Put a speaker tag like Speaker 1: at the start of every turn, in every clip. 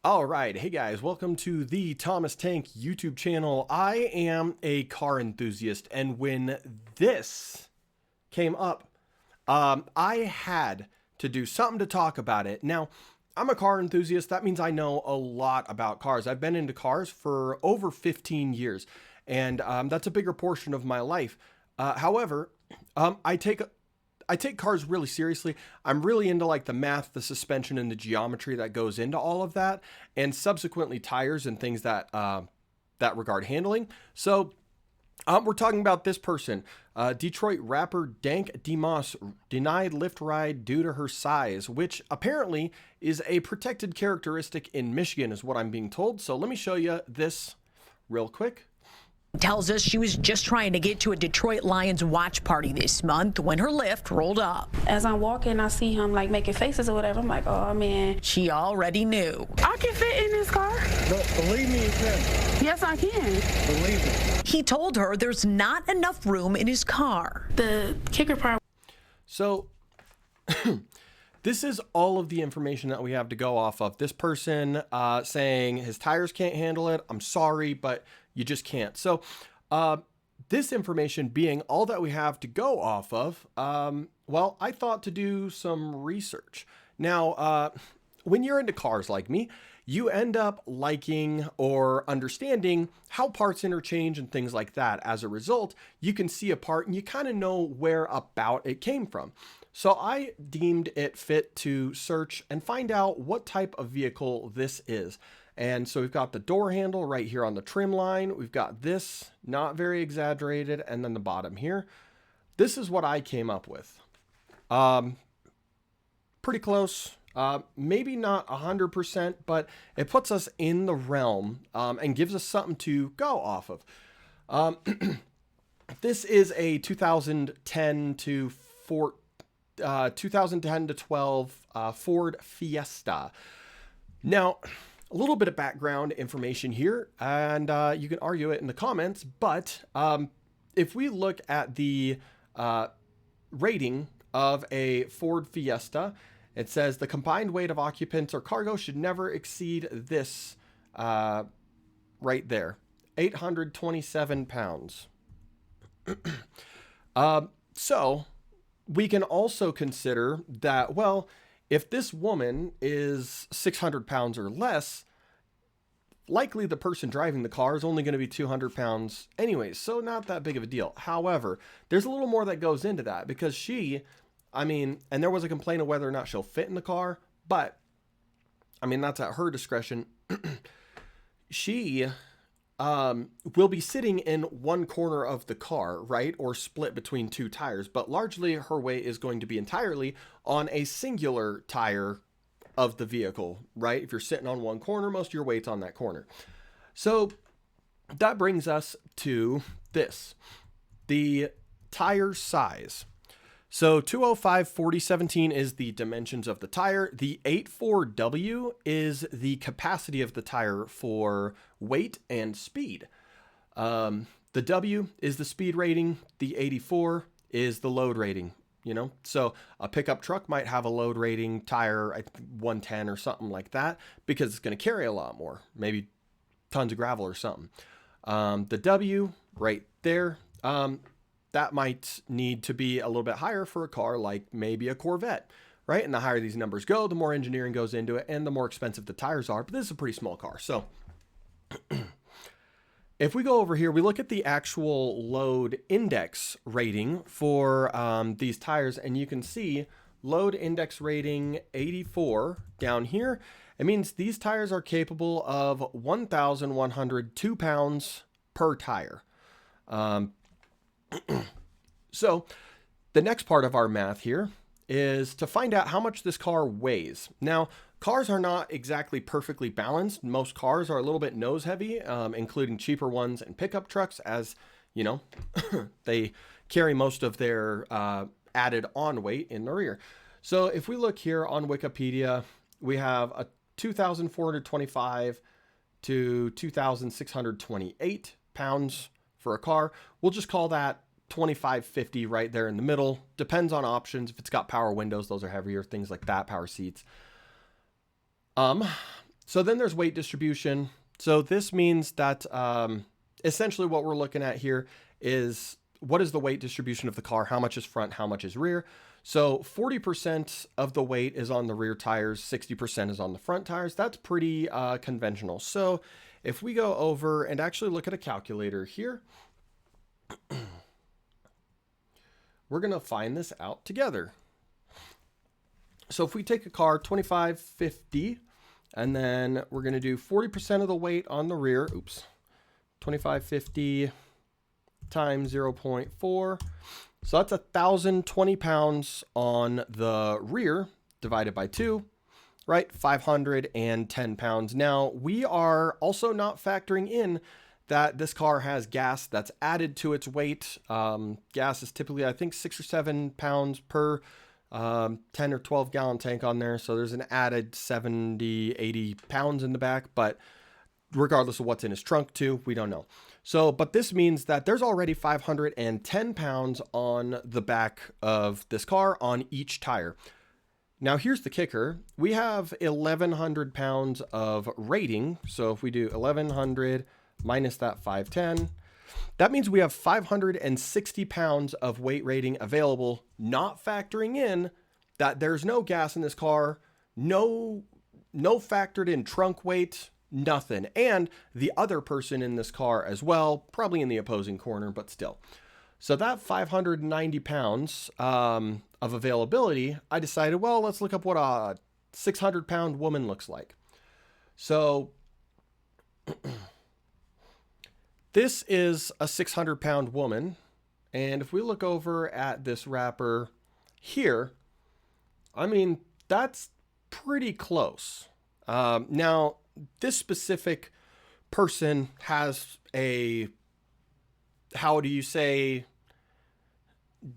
Speaker 1: All right. Hey guys, welcome to the Thomas Tank YouTube channel. I am a car enthusiast, and when this came up, I had to do something to talk about it. Now, I'm a car enthusiast. That means I know a lot about cars. I've been into cars for over 15 years, and that's a bigger portion of my life. However, I take cars really seriously. I'm really into like the math, the suspension, and the geometry that goes into all of that, and subsequently tires and things that that regard handling. So we're talking about this person. Detroit rapper Dank Demoss denied Lyft ride due to her size, which apparently is a protected characteristic in Michigan, is what I'm being told. So let me show you this real quick.
Speaker 2: Tells us she was just trying to get to a Detroit Lions watch party this month when her Lyft rolled up.
Speaker 3: As I'm walking, I see him like making faces or whatever. I'm like, oh man.
Speaker 2: She already knew.
Speaker 3: I can fit in this car.
Speaker 4: But believe me, you can.
Speaker 3: Yes, I can.
Speaker 4: Believe me.
Speaker 2: He told her there's not enough room in his car.
Speaker 3: The kicker part.
Speaker 1: So this is all of the information that we have to go off of. This person saying his tires can't handle it. I'm sorry, but you just can't. So this information being all that we have to go off of, well, I thought to do some research. Now, when you're into cars like me, you end up liking or understanding how parts interchange and things like that. As a result, you can see a part and you kind of know where about it came from. So I deemed it fit to search and find out what type of vehicle this is. And so we've got the door handle right here on the trim line. We've got this, not very exaggerated, and then the bottom here. This is what I came up with. Pretty close. Maybe not 100%, but it puts us in the realm and gives us something to go off of. This is a 2010 to 12 Ford Fiesta. Now, a little bit of background information here, and you can argue it in the comments, but if we look at the rating of a Ford Fiesta, it says the combined weight of occupants or cargo should never exceed this right there, 827 pounds. So we can also consider that, well, if this woman is 600 pounds or less, likely the person driving the car is only going to be 200 pounds anyways, so not that big of a deal. However, there's a little more that goes into that because and there was a complaint of whether or not she'll fit in the car, but, that's at her discretion. She will be sitting in one corner of the car, right? Or split between two tires, but largely her weight is going to be entirely on a singular tire of the vehicle, right? If you're sitting on one corner, most of your weight's on that corner. So that brings us to this, the tire size. So 205/4017 is the dimensions of the tire. The 84W is the capacity of the tire for weight and speed. The W is the speed rating. The 84 is the load rating, So a pickup truck might have a load rating tire, 110 or something like that, because it's going to carry a lot more, maybe tons of gravel or something. The W right there, that might need to be a little bit higher for a car like maybe a Corvette, right? And the higher these numbers go, the more engineering goes into it and the more expensive the tires are. But this is a pretty small car. So if we go over here, we look at the actual load index rating for these tires, and you can see load index rating 84 down here. It means these tires are capable of 1,102 pounds per tire. So the next part of our math here is to find out how much this car weighs. Now, cars are not exactly perfectly balanced. Most cars are a little bit nose heavy, including cheaper ones and pickup trucks, as they carry most of their added on weight in the rear. So if we look here on Wikipedia, we have a 2,425 to 2,628 pounds for a car. We'll just call that 2550 right there in the middle. Depends on options. If it's got power windows, those are heavier, things like that, power seats. So then there's weight distribution. So this means that essentially what we're looking at here is what is the weight distribution of the car? How much is front? How much is rear? So 40% of the weight is on the rear tires, 60% is on the front tires. That's pretty conventional. So if we go over and actually look at a calculator here, we're going to find this out together. So if we take a car 2550 and then we're going to do 40% of the weight on the rear, 2550 times 0.4. So that's 1,020 pounds on the rear divided by 2, right? 510 pounds. Now, we are also not factoring in that this car has gas that's added to its weight. Gas is typically, I think, 6 or 7 pounds per 10 or 12 gallon tank on there. So there's an added 70, 80 pounds in the back, but regardless of what's in his trunk too, we don't know. So, but this means that there's already 510 pounds on the back of this car on each tire. Now here's the kicker. We have 1,100 pounds of rating. So if we do 1,100 minus that 510, that means we have 560 pounds of weight rating available, not factoring in that there's no gas in this car, no factored in trunk weight, nothing. And the other person in this car as well, probably in the opposing corner, but still. So that 590 pounds of availability, I decided, well, let's look up what a 600-pound woman looks like. So this is a 600-pound woman. And if we look over at this wrapper here, I mean, that's pretty close. Now, this specific person has a, how do you say,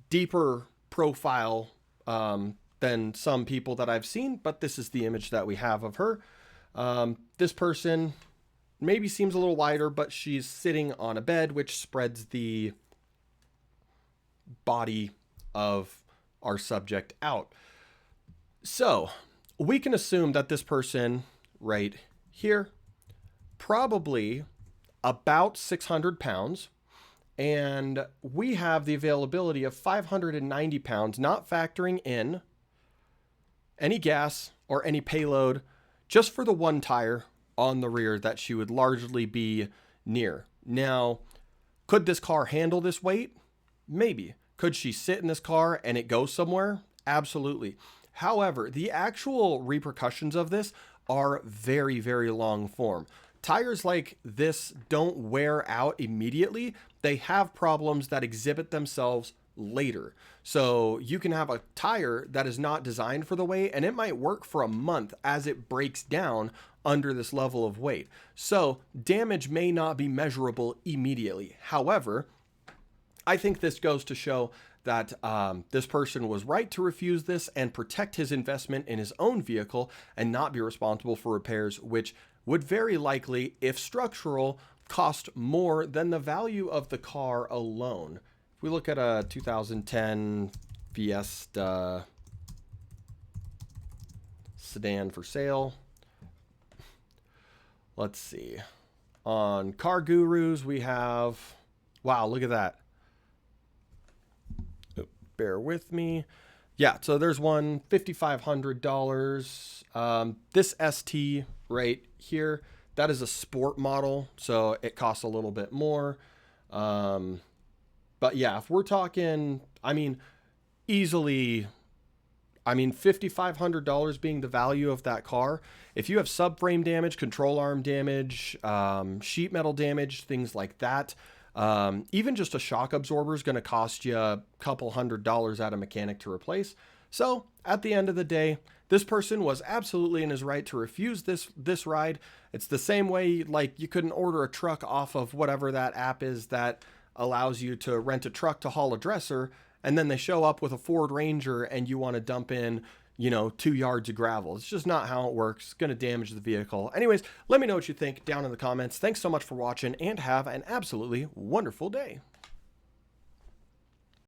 Speaker 1: deeper profile than some people that I've seen, but this is the image that we have of her. This person maybe seems a little wider, but she's sitting on a bed, which spreads the body of our subject out. So we can assume that this person right here, probably about 600 pounds. And we have the availability of 590 pounds, not factoring in any gas or any payload, just for the one tire on the rear that she would largely be near. Now, could this car handle this weight? Maybe. Could she sit in this car and it go somewhere? Absolutely. However, the actual repercussions of this are very, very long form. Tires like this don't wear out immediately. They have problems that exhibit themselves later. So you can have a tire that is not designed for the weight, and it might work for a month as it breaks down under this level of weight. So damage may not be measurable immediately. However, I think this goes to show that this person was right to refuse this and protect his investment in his own vehicle and not be responsible for repairs, which would very likely, if structural, cost more than the value of the car alone. If we look at a 2010 Fiesta sedan for sale, let's see. On Car Gurus, we have, wow, look at that. Bear with me. Yeah, so there's one $5,500. This ST right here, that is a sport model, so it costs a little bit more. But yeah, if we're talking, I mean, easily, I mean, $5,500 being the value of that car. If you have subframe damage, control arm damage, sheet metal damage, things like that, even just a shock absorber is going to cost you a couple $100 at a mechanic to replace. So at the end of the day, this person was absolutely in his right to refuse this ride. It's the same way, like, you couldn't order a truck off of whatever that app is that allows you to rent a truck to haul a dresser, and then they show up with a Ford Ranger and you want to dump in, 2 yards of gravel. It's just not how it works. It's going to damage the vehicle. Anyways, let me know what you think down in the comments. Thanks so much for watching and have an absolutely wonderful day.